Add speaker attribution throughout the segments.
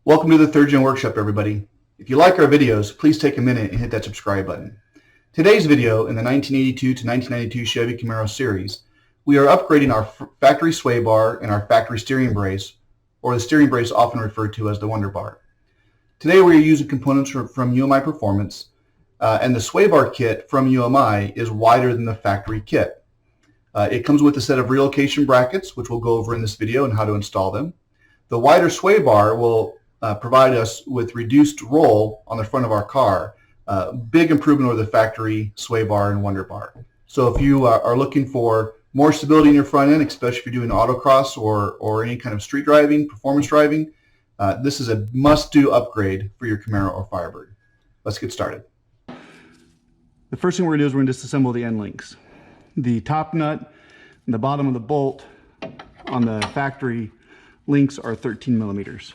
Speaker 1: Welcome to the Third Gen Workshop, everybody. If you like our videos, please take a minute and hit that subscribe button. Today's video in the 1982 to 1992 Chevy Camaro series, we are upgrading our factory sway bar and our factory steering brace, or the steering brace often referred to as the Wonder Bar. Today we are using components from UMI Performance, and the sway bar kit from UMI is wider than the factory kit. It comes with a set of relocation brackets, which we'll go over in this video and how to install them. The wider sway bar will provide us with reduced roll on the front of our car. Big improvement over the factory sway bar and Wonder Bar. So if you are looking for more stability in your front end, especially if you're doing autocross or any kind of street driving, performance driving, this is a must-do upgrade for your Camaro or Firebird. Let's get started. The first thing we're going to do is we're going to disassemble the end links. The top nut and the bottom of the bolt on the factory links are 13 millimeters.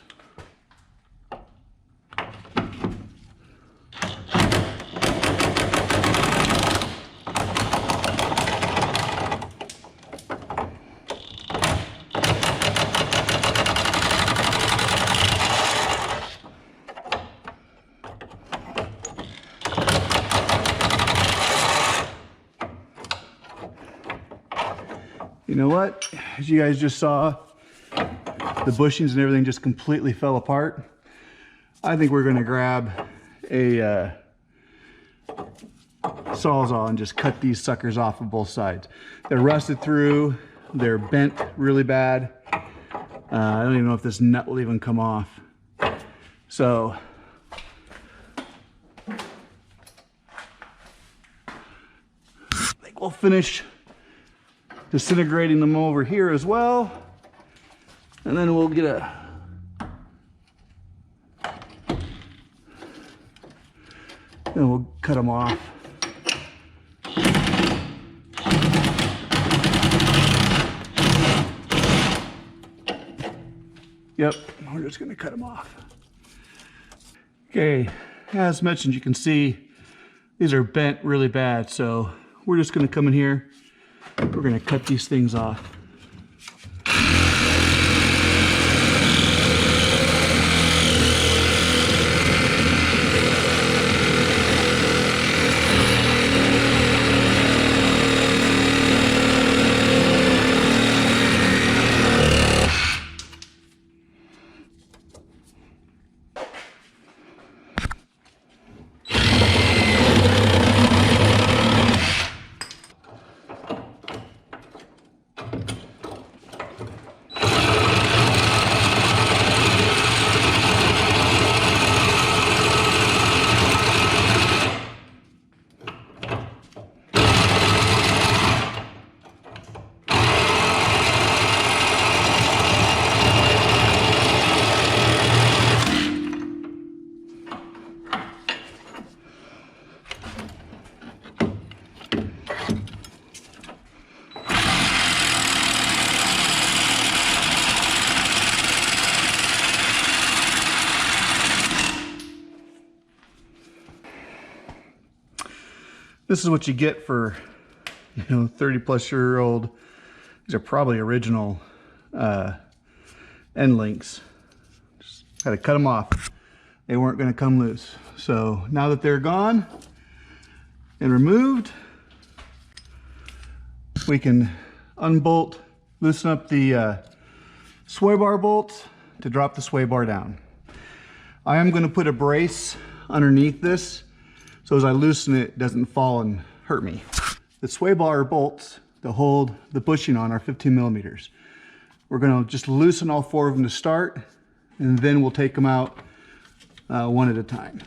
Speaker 1: You know what? As you guys just saw, the bushings and everything just completely fell apart. I think we're going to grab a Sawzall and just cut these suckers off of both sides. They're rusted through, they're bent really bad. I don't even know if this nut will even come off. So I think we'll finish disintegrating them over here as well, and then we'll get then we'll cut them off. Yep, we're just going to cut them off. Okay, as mentioned, you can see these are bent really bad, so we're just going to come in here. We're going to cut these things off. This is what you get for, 30-plus-year-old. These are probably original end links. Just had to cut them off. They weren't going to come loose. So now that they're gone and removed, we can unbolt, loosen up the sway bar bolts to drop the sway bar down. I am going to put a brace underneath this, so as I loosen it, it doesn't fall and hurt me. The sway bar bolts that hold the bushing on are 15 millimeters. We're going to just loosen all four of them to start, and then we'll take them out one at a time.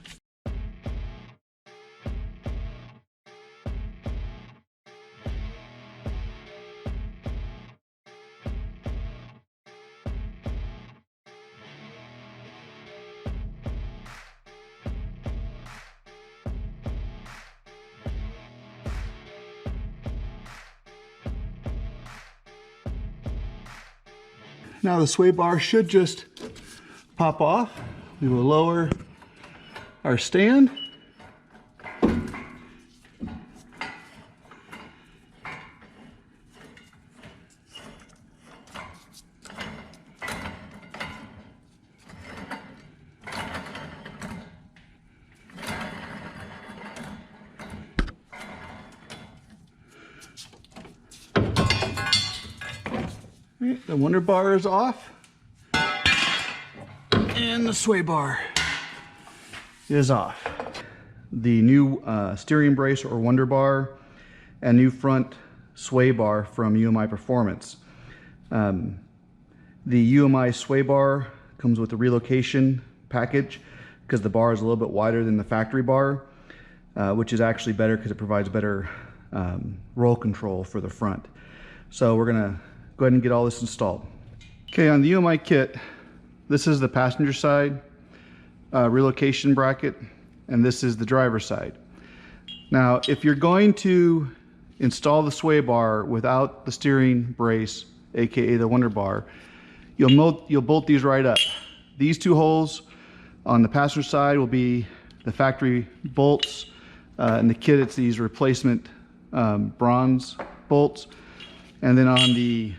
Speaker 1: Now the sway bar should just pop off. We will lower our stand. Right, the Wonder Bar is off. And the sway bar is off. The new steering brace or Wonder Bar and new front sway bar from UMI Performance. The UMI sway bar comes with a relocation package because the bar is a little bit wider than the factory bar, which is actually better because it provides better roll control for the front. So we're gonna go ahead and get all this installed. Okay, on the UMI kit, this is the passenger side relocation bracket, and this is the driver's side. Now, if you're going to install the sway bar without the steering brace, aka the Wonder Bar, you'll bolt these right up. These two holes on the passenger side will be the factory bolts. In the kit, it's these replacement bronze bolts. And then on the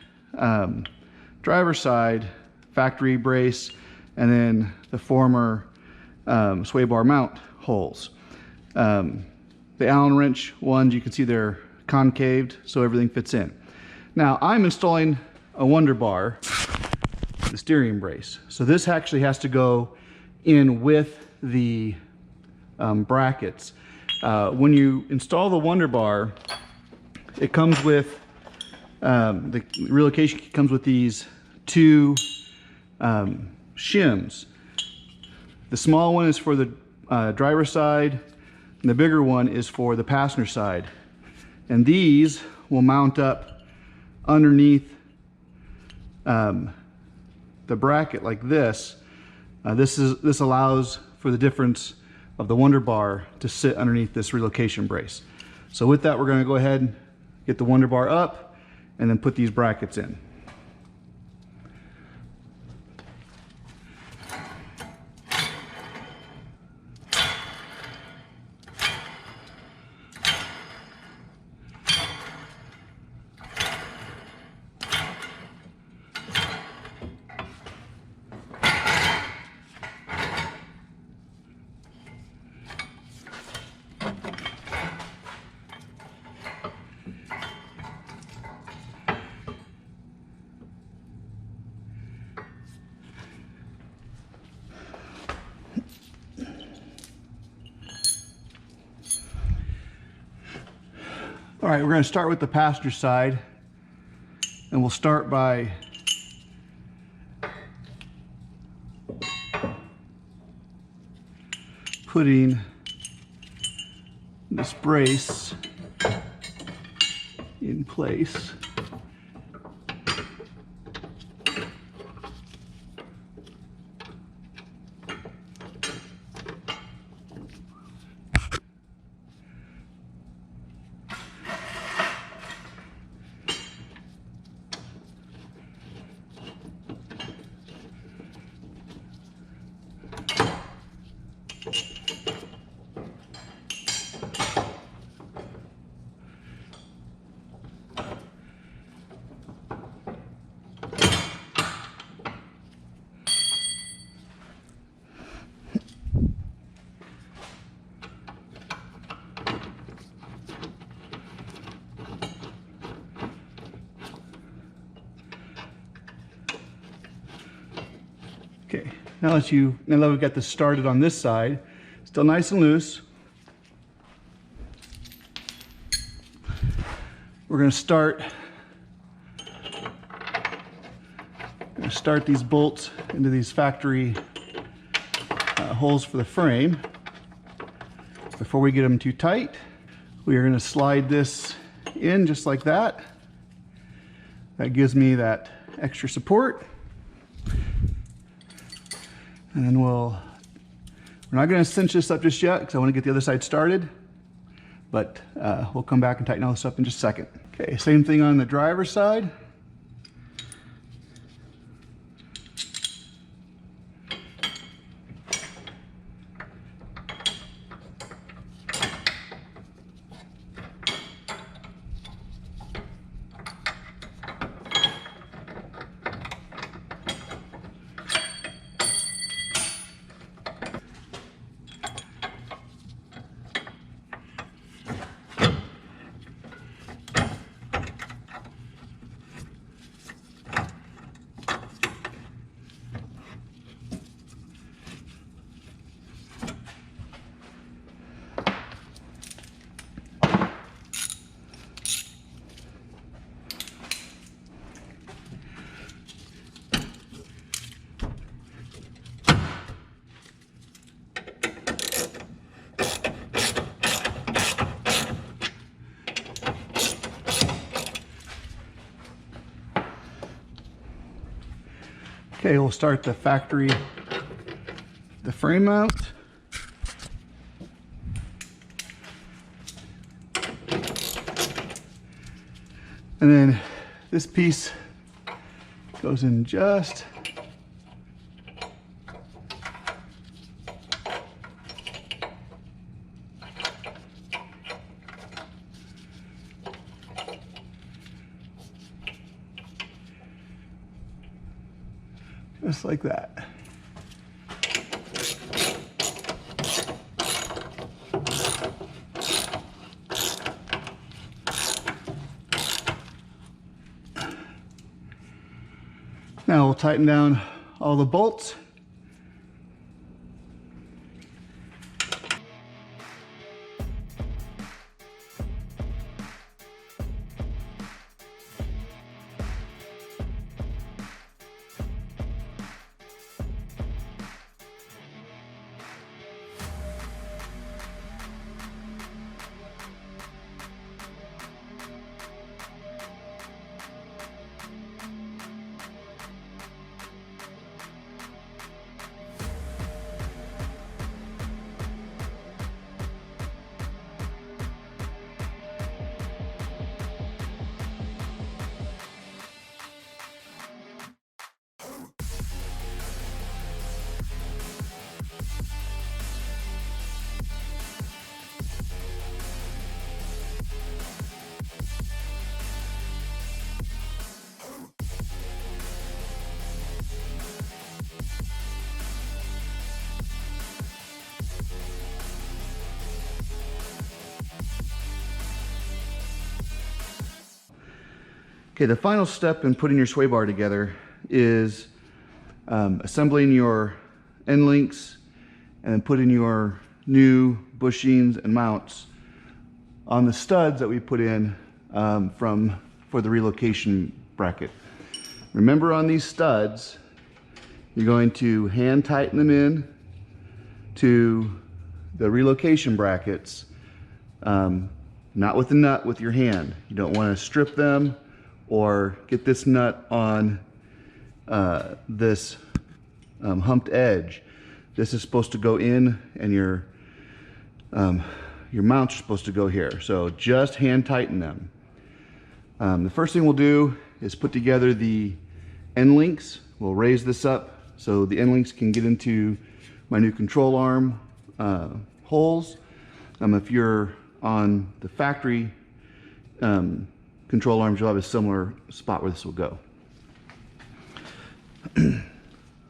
Speaker 1: driver's side, factory brace, and then the former sway bar mount holes. The Allen wrench ones, you can see they're concaved, so everything fits in. Now, I'm installing a Wonder Bar, the steering brace. So this actually has to go in with the brackets. When you install the Wonder Bar, it comes with, the relocation comes with these two shims. The small one is for the driver's side, and the bigger one is for the passenger side. And these will mount up underneath the bracket like this. This allows for the difference of the Wonder Bar to sit underneath this relocation brace. So with that, we're going to go ahead and get the Wonder Bar up and then put these brackets in. All right, we're going to start with the passenger side, and we'll start by putting this brace in place. Okay, now that we've got this started on this side, still nice and loose, we're going to start these bolts into these factory holes for the frame. Before we get them too tight, we are going to slide this in just like that. That gives me that extra support. And then we're not going to cinch this up just yet because I want to get the other side started, but we'll come back and tighten all this up in just a second. Okay, same thing on the driver's side. Okay, we'll start the frame mount. And then this piece goes in just like that. Now we'll tighten down all the bolts. Okay, the final step in putting your sway bar together is assembling your end links and then putting your new bushings and mounts on the studs that we put in for the relocation bracket. Remember, on these studs, you're going to hand tighten them in to the relocation brackets, not with the nut, with your hand. You don't want to strip them or get this nut on this humped edge. This is supposed to go in, and your mounts are supposed to go here. So just hand tighten them. The first thing we'll do is put together the end links. We'll raise this up so the end links can get into my new control arm holes. If you're on the factory control arms, you'll have a similar spot where this will go.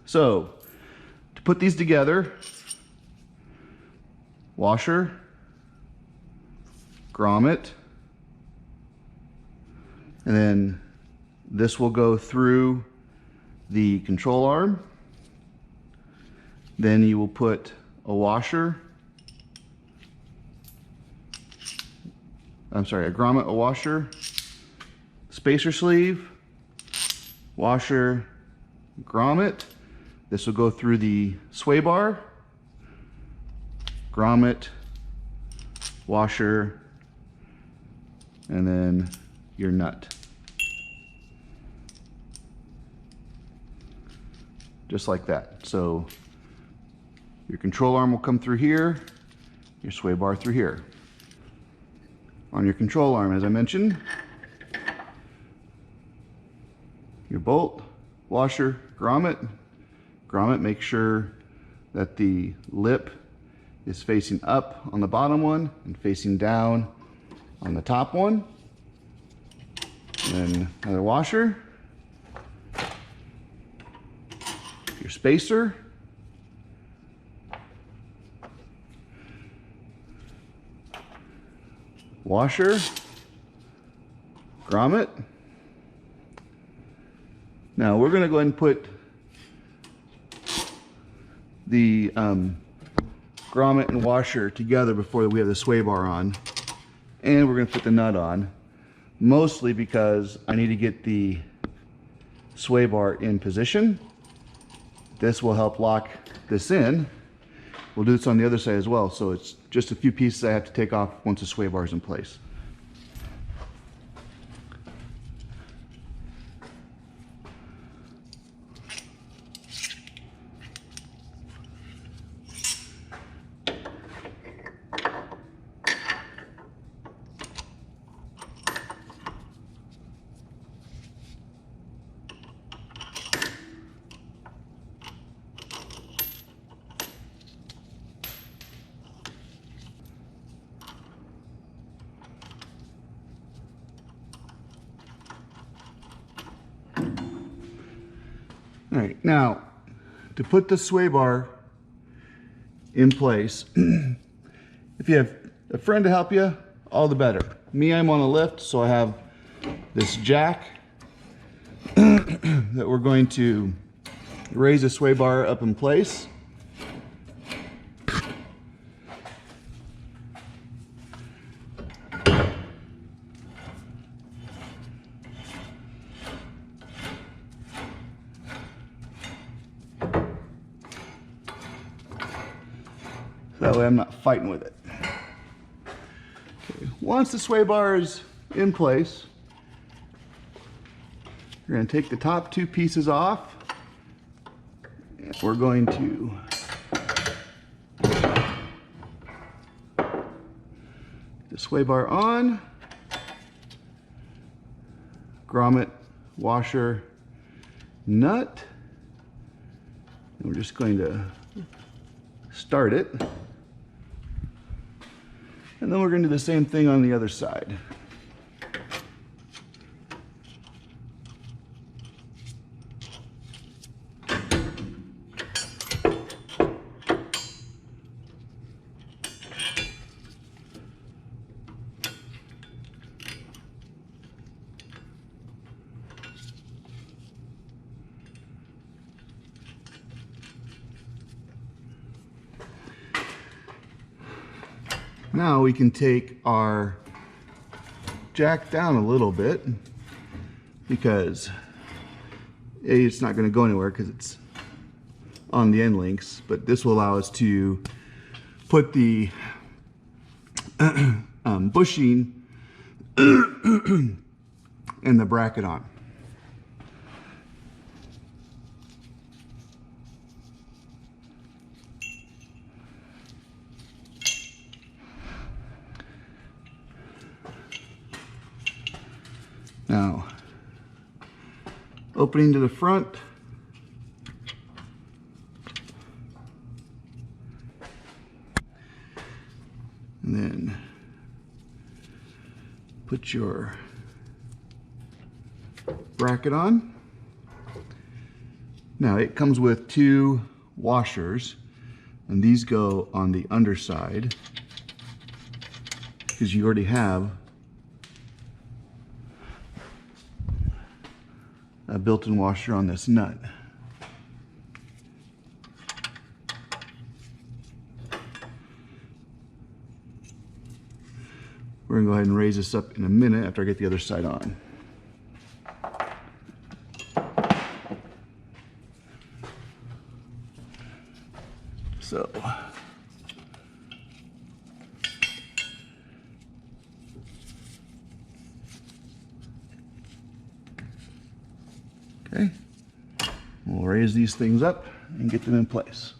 Speaker 1: So to put these together, washer, grommet, and then this will go through the control arm. Then you will put a washer, a grommet, a washer, spacer sleeve, washer, grommet. This will go through the sway bar, grommet, washer, and then your nut. Just like that. So your control arm will come through here, your sway bar through here. On your control arm, as I mentioned, your bolt, washer, grommet. Grommet, make sure that the lip is facing up on the bottom one and facing down on the top one. And then another washer. Your spacer. Washer. Grommet. Now we're going to go ahead and put the grommet and washer together before we have the sway bar on, and we're going to put the nut on, mostly because I need to get the sway bar in position. This will help lock this in. We'll do this on the other side as well, so it's just a few pieces I have to take off once the sway bar is in place. right, now to put the sway bar in place, if you have a friend to help you, all the better. Me, I'm on a lift, so I have this jack that we're going to raise the sway bar up in place. That way I'm not fighting with it. Okay. Once the sway bar is in place, we're going to take the top two pieces off. And we're going to the sway bar on, grommet, washer, nut, and we're just going to start it. And then we're going to do the same thing on the other side. Now we can take our jack down a little bit, because it's not going to go anywhere because it's on the end links, but this will allow us to put the bushing and the bracket on. Now, opening to the front, and then put your bracket on. Now it comes with two washers, and these go on the underside because you already have a built-in washer on this nut. We're going to go ahead and raise this up in a minute after I get the other side on. So, okay, we'll raise these things up and get them in place.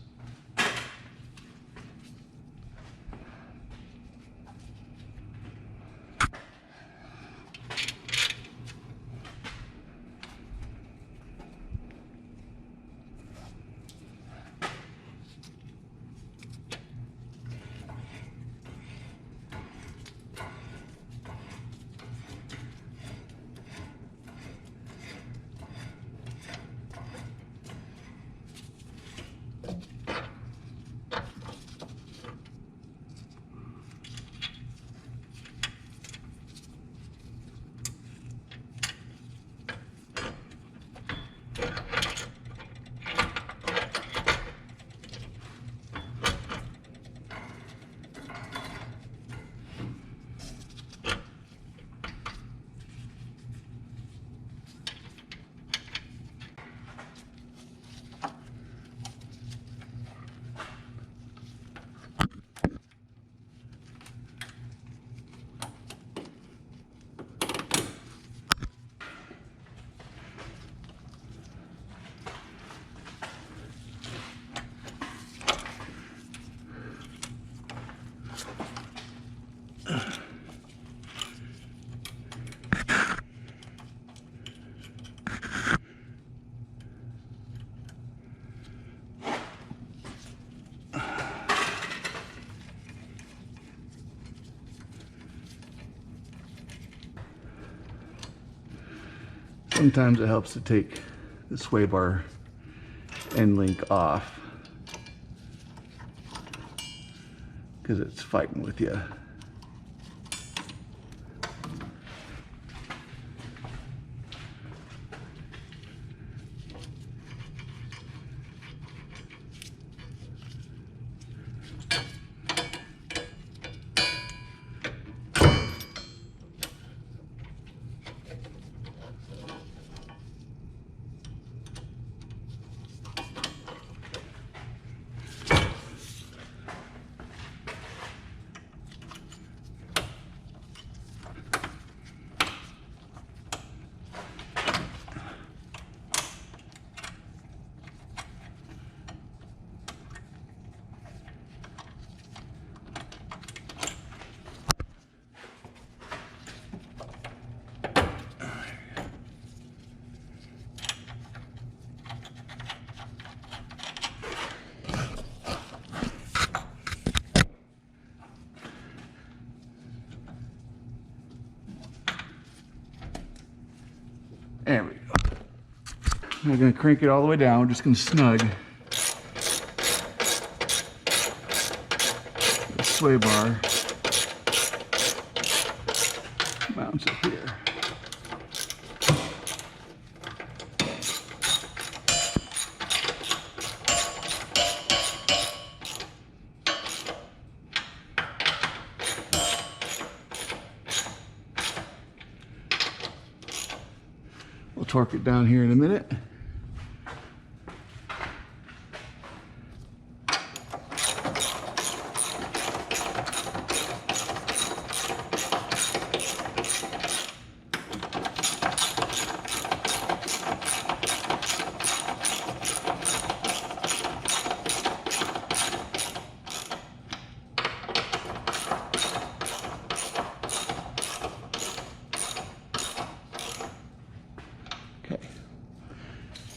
Speaker 1: Sometimes it helps to take the sway bar end link off because it's fighting with you. There we go. I'm going to crank it all the way down. We're just going to snug the sway bar. Mounts up here. We'll torque it down here in a minute.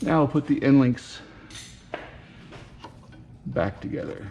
Speaker 1: Now I'll put the end links back together.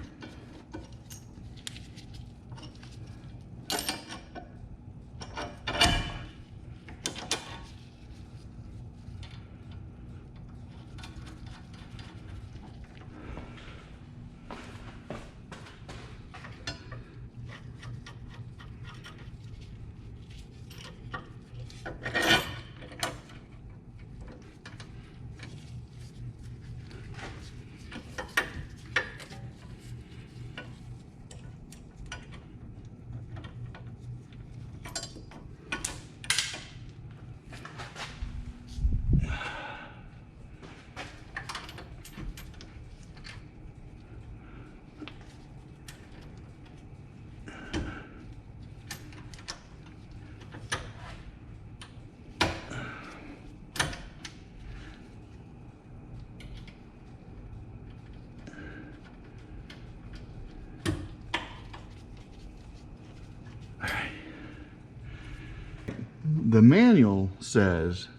Speaker 1: The manual says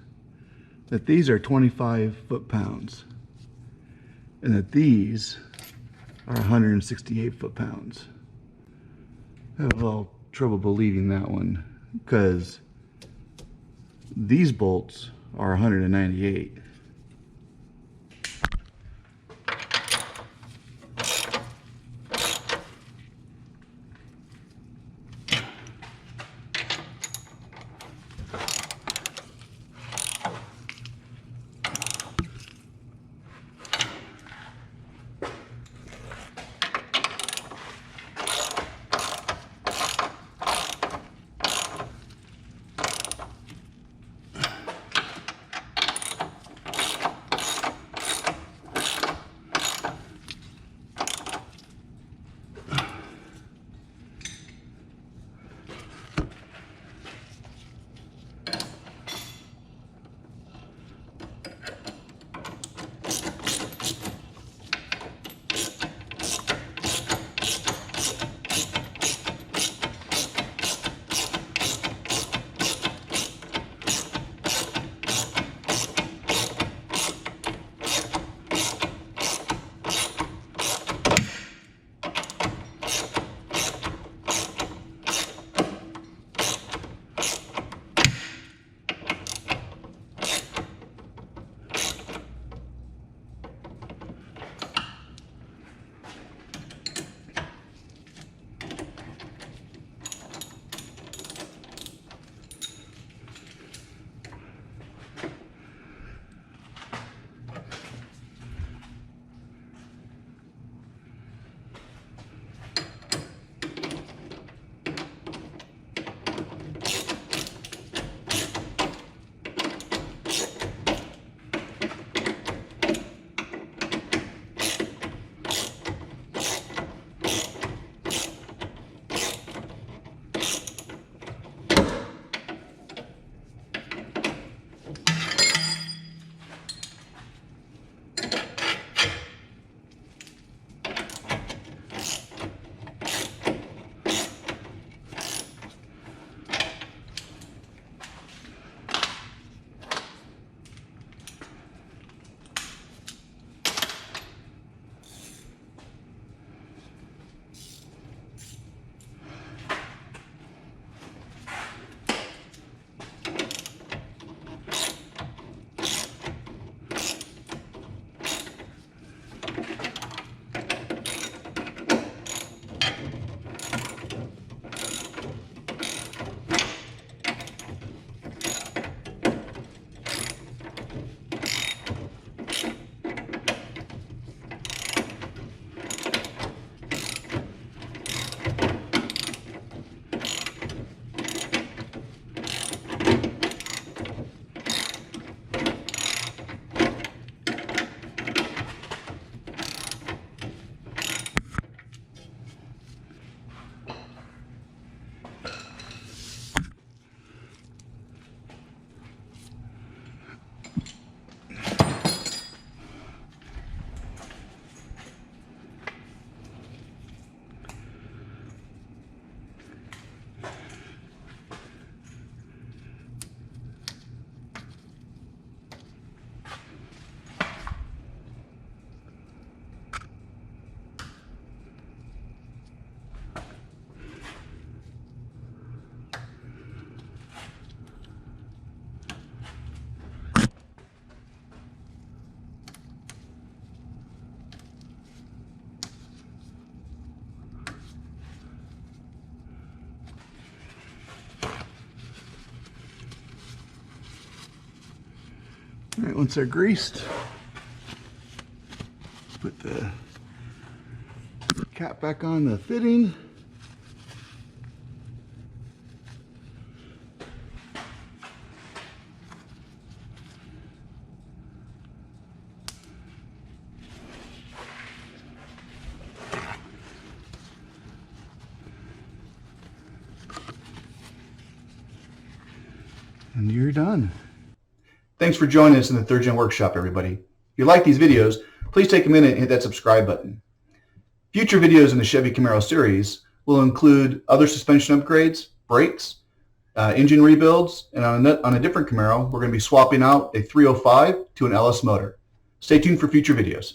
Speaker 1: that these are 25 foot-pounds and that these are 168 foot-pounds. I have a little trouble believing that one because these bolts are 198. All right, once they're greased, put the cap back on the fitting. And you're done. Thanks for joining us in the Third Gen Workshop, everybody. If you like these videos, please take a minute and hit that subscribe button. Future videos in the Chevy Camaro series will include other suspension upgrades, brakes, engine rebuilds, and on a different Camaro, we're going to be swapping out a 305 to an LS motor. Stay tuned for future videos.